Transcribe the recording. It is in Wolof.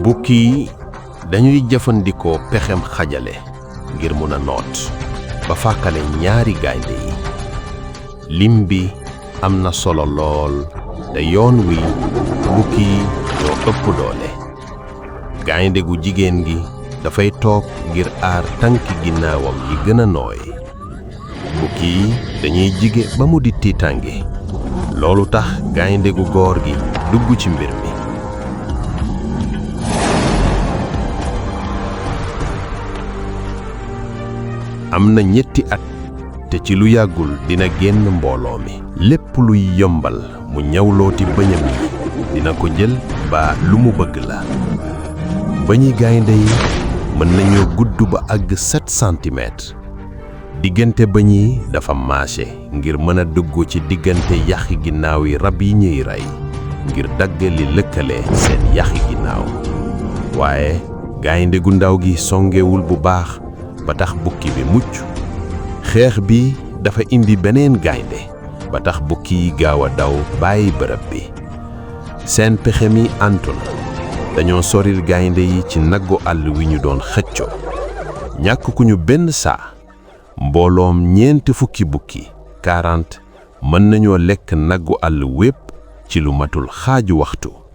bukki yi dañuy jëfandikoo pexem xajale ngir mun a noot ba fàkkale ñaari gaynde yi. lim bi am na solo lool te yoon wi bukki yi ñoo ëpp doole. gaynde gu jigéen gi dafay toog ngir aar tànki ginnaawam yi gën a nooy. bukki yi dañuy jige ba mu di tiitange. loolu tax gaynde gu góor gi dugg ci mbir mi. am na 7 at te ci lu yàggul dina génn mbooloo mi. lépp luy yombal mu ñawlooti bëñam yi dina ko jël ba lu mu bëgg la. bëñi gaynde yi mën nañoo gudd ba àgg 7 centimètres. diggante bëñ yi dafa maase ngir mën a dugg ci diggante yaxi ginnaaw yi rab yi ñuy rey ngir dagg li lëkkale seen yaxi ginnaaw. waaye gaynde gu ndaw gi songewul bu baax ba tax bukki bi mucc. xeex bi dafa indi beneen gaynde ba tax bukki yi gaaw a daw bàyyi bërëb bi. seen pexe mi antu na. dañoo soril gaynde yi ci naggu àll wi ñu doon xëccoo. ñàkk ku ñu benn saa. mbooloom 4 fukki bukki 40 mën nañoo lekk naggu àll wépp ci lu matul xaaju waxtu.